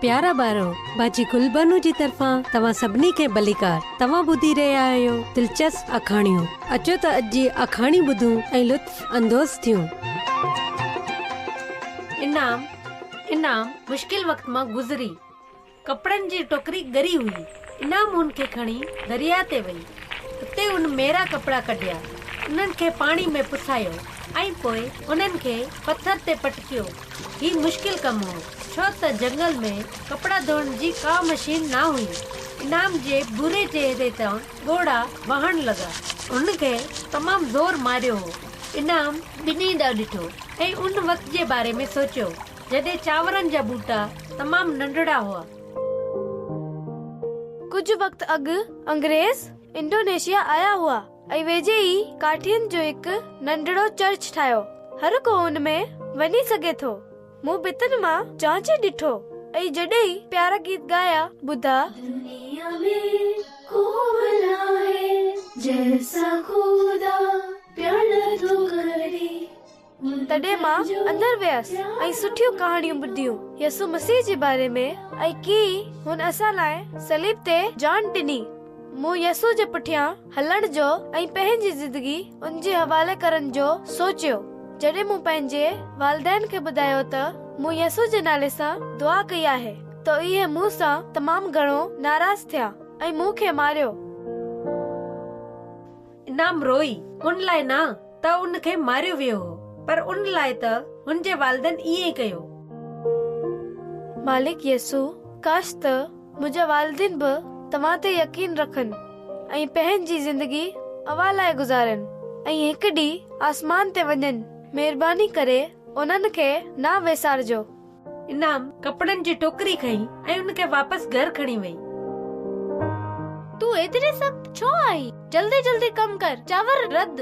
प्यारा ॿारो, बाजी गुलबनू जी तरफां तव्हां सभिनी खे भलीकार। तव्हां ॿुधी रहिया आहियो दिलचस्प अखाणियूं। अचो त अॼु जी अखाणी ॿुधूं ऐं लुत्फ अंदोज़ थियूं। इनाम मुश्किल वक्त मां गुज़री। कपड़न जी टोकरी ॻरी हुई। इनाम उनखे खणी दरिया ते वई। उते उन मेरा कपड़ा कढिया, उन्हनि खे पाणी में पुसायो ऐं पोइ उन्हनि खे पत्थर ते पटकियो। ही मुश्किल कमु हो, छो त जंगल में कपड़ा धोइण जी का मशीन ना हुई। इनाम जे बुरे चेहरे तां ॻोढ़ा वहण लॻा। उनखे तमामु ज़ोर मारियो हो। इनाम ॿिन्ही ॾांहुं ॾिठो ऐं उन वक़्त जे बारे में सोचियो जॾहिं चांवरनि जा बूटा तमामु नंढड़ा हुआ। कुछ वक्त अॻु अंग्रेज इंडोनेशिया आया हुआ ऐं वेझे ई काठियुनि जो हिकु नंढड़ो चर्च ठाहियो। हर को हुन में वञी सघे थो। मूं भितनि मां जांचे ॾिठो ऐं जॾहिं प्यारा गीत ॻाया, ॿुधा दुनिया में को भला है जैसा खुदा प्यार तो करे। तॾहिं मां अंदर वियसि ऐं सुठियूं कहाणियूं ॿुधियूं यसु मसीह जे बारे में ऐं की हुन असां लाइ सलीब ते जान ॾिनी। मूं यसु जे पुठियां हलण जो ऐं पंहिंजी ज़िंदगी उन जे हवाले करण जो सोचियो। जॾहिं मूं पंहिंजे वालिदैन खे ॿुधायो त मूं यसु जे नाले सां दुआ कई आहे, त इहे मूं सां तमामु घणो नाराज़ थिया ऐं मूं खे मारियो। इनाम रोई, उन लाइ न त उन खे मारियो वियो हो, पर उन लाइ त हुन जे वालिदैन ईअं ई कयो। मालिक यसु, काश त मुंहिंजा वालिदैन बि तव्हां ते यकीन रखनि ऐं पंहिंजी ज़िंदगी अव्हां लाइ गुज़ारनि ऐं हिकु ॾींहुं आसमान ते वञनि। महिरबानी करे उन्हनि खे ना विसारजो। इनाम कपड़न जी टोकरी खई ऐं उनखे वापस घर खणी वई। तू एतिरे सख्त छो आई? जल्दी जल्दी कम कर, चांवर रद्द।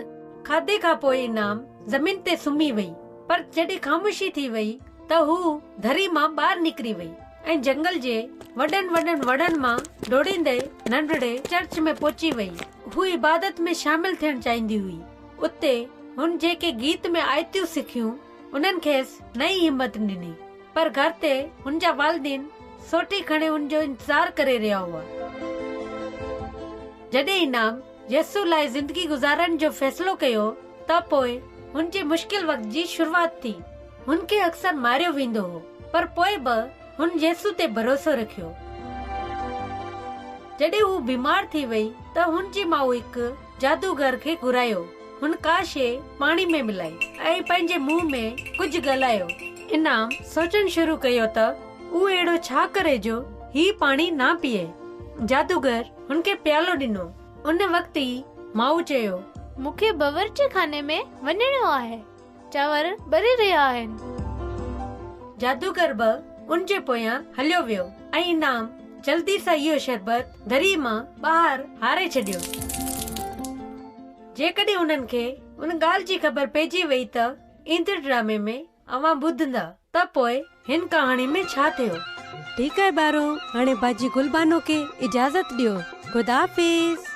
खाधे खां पोइ इनाम ज़मीन ते सुम्ही वई, पर जॾहिं ख़ामोशी थी वई त हू धरी मां ॿाहिरि निकिरी वई ऐं जंगल जे वॾनि मां डोड़ींदे नंढड़े चर्च में पहुची वई। हू इबादत में शामिल थियण चाहींदी हुई। उते हुन जेके गीत में आयतियूं सिखियूं उन्हनि खेसि नई हिम्मत ॾिनी, पर घर ते हुन जा वालिदैन सोटी खणे हुन जो इंतज़ार करे रहिया हुआ। जॾहिं इनाम यसु लाइ ज़िंदगी गुज़ारण जो फ़ैसिलो कयो त पोइ हुन जे मुश्किल वक़्त जी शुरूआत थी। हुन खे अक्सर मारियो वेंदो हो, पर पोइ बि हुन यसु ते भरोसो रखियो। जॾहिं हू बीमार थी वई त हुन जी माउ हिकु जादूगर खे घुरायो। हुन का शइ पाणी में मिलाई ऐं पंहिंजे मुंहं में कुझु ॻाल्हायो। इनाम सोचण शुरू कयो त हू अहिड़ो छा करे जो ही पाणी ना पीए। जादूगर हुन खे प्यालो ॾिनो। उन वक़्त ई माउ चयो, मूंखे बावर्ची खाने में वञणो आहे, चांवर ॿरी रहिया आहिनि। जादूगर बि उन जे पोयां हलियो वियो ऐं इनाम जल्दी सां इहो शरबत दरी मां ॿाहिरि हारे छॾियो। जेकॾहिं उन्हनि खे उन ॻाल्हि जी ख़बर पइजी वई त ईंदड़ ड्रामे में अवां ॿुधंदा त पोइ हिन कहाणी में छा थियो। ठीकु आहे ॿारो, हाणे बाजी गुलबानो खे इजाज़त ॾियो। ख़ुदा हाफ़िज़।